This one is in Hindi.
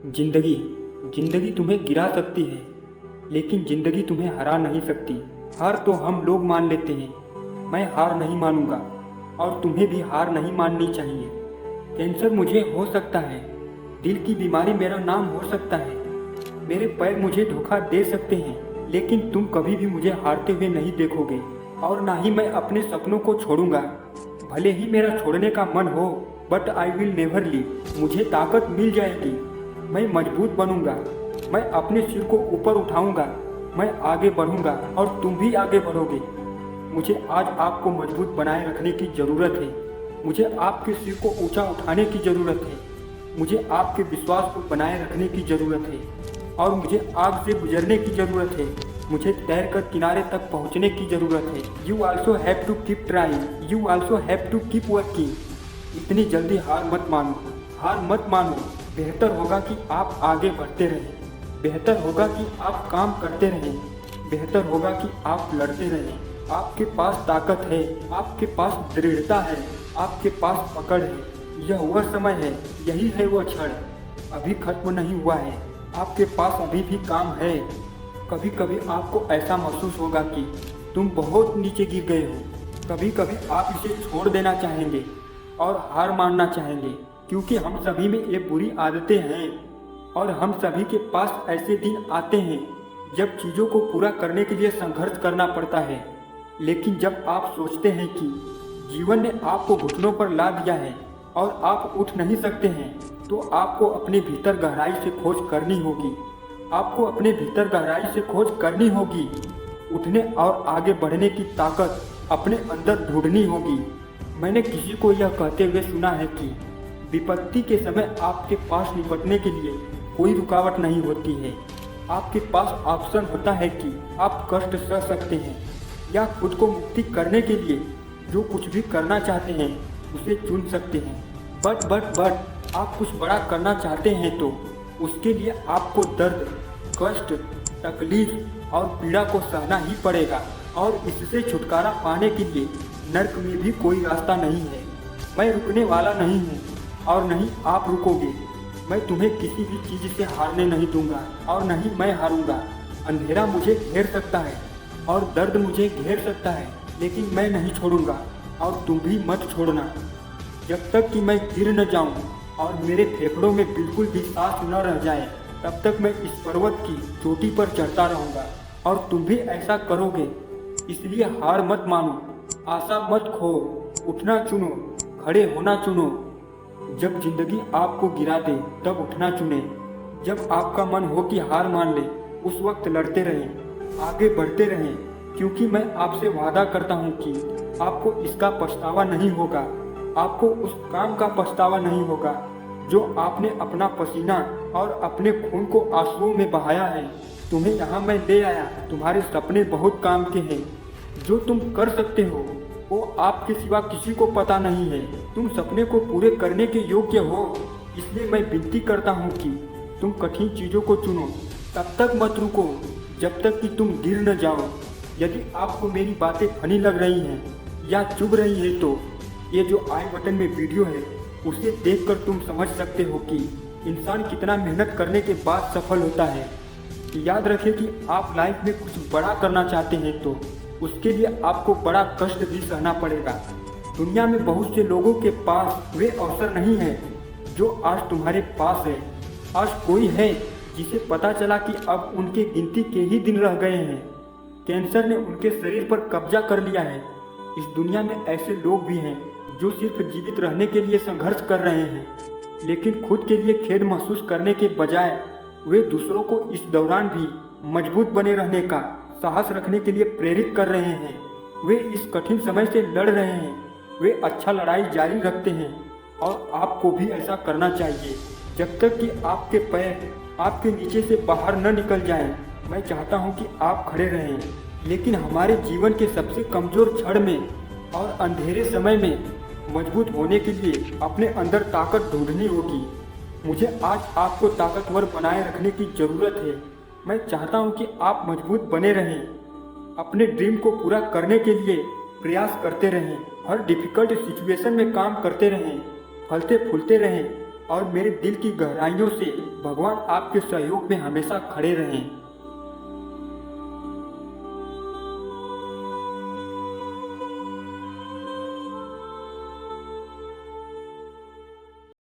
जिंदगी जिंदगी तुम्हें गिरा सकती है, लेकिन जिंदगी तुम्हें हरा नहीं सकती। हार तो हम लोग मान लेते हैं, मैं हार नहीं मानूंगा और तुम्हें भी हार नहीं माननी चाहिए। कैंसर मुझे हो सकता है, दिल की बीमारी मेरा नाम हो सकता है, मेरे पैर मुझे धोखा दे सकते हैं, लेकिन तुम कभी भी मुझे हारते हुए नहीं देखोगे और ना ही मैं अपने सपनों को छोड़ूंगा। भले ही मेरा छोड़ने का मन हो, but I will never leave. मुझे ताकत मिल जाएगी, मैं मजबूत बनूंगा, मैं अपने सिर को ऊपर उठाऊंगा, मैं आगे बढ़ूंगा और तुम भी आगे बढ़ोगे। मुझे आज आपको मजबूत बनाए रखने की ज़रूरत है, मुझे आपके सिर को ऊंचा उठाने की ज़रूरत है, मुझे आपके विश्वास को बनाए रखने की ज़रूरत है और मुझे आग से गुजरने की ज़रूरत है, मुझे तैरकर किनारे तक पहुंचने की ज़रूरत है। You also have to keep trying, you also have to keep working. इतनी जल्दी हार मत मानो, हार मत मानो। बेहतर होगा कि आप आगे बढ़ते रहें, बेहतर होगा कि आप काम करते रहें, बेहतर होगा कि आप लड़ते रहें। आपके पास ताकत है, आपके पास दृढ़ता है, आपके पास पकड़ है। यह वह समय है, यही है वह क्षण, अभी खत्म नहीं हुआ है। आपके पास अभी भी काम है। कभी कभी आपको ऐसा महसूस होगा कि तुम बहुत नीचे गिर गए हो। कभी कभी आप इसे छोड़ देना चाहेंगे और हार मानना चाहेंगे, क्योंकि हम सभी में ये बुरी आदतें हैं और हम सभी के पास ऐसे दिन आते हैं जब चीज़ों को पूरा करने के लिए संघर्ष करना पड़ता है। लेकिन जब आप सोचते हैं कि जीवन ने आपको घुटनों पर ला दिया है और आप उठ नहीं सकते हैं, तो आपको अपने भीतर गहराई से खोज करनी होगी। आपको अपने भीतर गहराई से खोज करनी होगी। उठने और आगे बढ़ने की ताकत अपने अंदर ढूंढनी होगी। मैंने किसी को यह कहते हुए सुना है कि विपत्ति के समय आपके पास निपटने के लिए कोई रुकावट नहीं होती है। आपके पास ऑप्शन होता है कि आप कष्ट सह सकते हैं या खुद को मुक्ति करने के लिए जो कुछ भी करना चाहते हैं उसे चुन सकते हैं। बट आप कुछ बड़ा करना चाहते हैं तो उसके लिए आपको दर्द, कष्ट, तकलीफ और पीड़ा को सहना ही पड़ेगा और इससे छुटकारा पाने के लिए नर्क में भी कोई रास्ता नहीं है। मैं रुकने वाला नहीं हूँ और नहीं आप रुकोगे। मैं तुम्हें किसी भी चीज़ से हारने नहीं दूंगा और नहीं मैं हारूंगा। अंधेरा मुझे घेर सकता है और दर्द मुझे घेर सकता है, लेकिन मैं नहीं छोड़ूंगा और तुम भी मत छोड़ना। जब तक कि मैं गिर न जाऊं और मेरे फेफड़ों में बिल्कुल भी सांस न रह जाए, तब तक मैं इस पर्वत की चोटी पर चढ़ता रहूंगा और तुम भी ऐसा करोगे। इसलिए हार मत मानो, आशा मत खो, उठना चुनो, खड़े होना चुनो। जब जिंदगी आपको गिरा दे तब उठना चुने। जब आपका मन हो कि हार मान ले, उस वक्त लड़ते रहें, आगे बढ़ते रहें, क्योंकि मैं आपसे वादा करता हूँ कि आपको इसका पछतावा नहीं होगा। आपको उस काम का पछतावा नहीं होगा जो आपने अपना पसीना और अपने खून को आंसुओं में बहाया है। तुम्हें यहाँ मैं ले आया, तुम्हारे सपने बहुत काम के हैं। जो तुम कर सकते हो वो आपके सिवा किसी को पता नहीं है। तुम सपने को पूरे करने के योग्य हो, इसलिए मैं विनती करता हूँ कि तुम कठिन चीज़ों को चुनो। तब तक मत रुको जब तक कि तुम गिर न जाओ। यदि आपको मेरी बातें फनी लग रही हैं या चुभ रही हैं, तो ये जो आई बटन में वीडियो है उसे देखकर तुम समझ सकते हो कि इंसान कितना मेहनत करने के बाद सफल होता है। याद रखें कि आप लाइफ में कुछ बड़ा करना चाहते हैं तो उसके लिए आपको बड़ा कष्ट भी सहना पड़ेगा। दुनिया में बहुत से लोगों के पास वे अवसर नहीं है जो आज तुम्हारे पास है। आज कोई है जिसे पता चला कि अब उनके गिनती के ही दिन रह गए हैं। कैंसर ने उनके शरीर पर कब्जा कर लिया है। इस दुनिया में ऐसे लोग भी हैं जो सिर्फ जीवित रहने के लिए संघर्ष कर रहे हैं, लेकिन खुद के लिए खेद महसूस करने के बजाय वे दूसरों को इस दौरान भी मजबूत बने रहने का साहस रखने के लिए प्रेरित कर रहे हैं। वे इस कठिन समय से लड़ रहे हैं, वे अच्छा लड़ाई जारी रखते हैं और आपको भी ऐसा करना चाहिए। जब तक कि आपके पैर आपके नीचे से बाहर न निकल जाएं, मैं चाहता हूं कि आप खड़े रहें। लेकिन हमारे जीवन के सबसे कमज़ोर क्षण में और अंधेरे समय में मजबूत होने के लिए अपने अंदर ताकत ढूंढनी होगी। मुझे आज आपको ताकतवर बनाए रखने की ज़रूरत है। मैं चाहता हूं कि आप मजबूत बने रहें, अपने ड्रीम को पूरा करने के लिए प्रयास करते रहें, हर डिफ़िकल्ट सिचुएशन में काम करते रहें, फलते फूलते रहें और मेरे दिल की गहराइयों से भगवान आपके सहयोग में हमेशा खड़े रहें।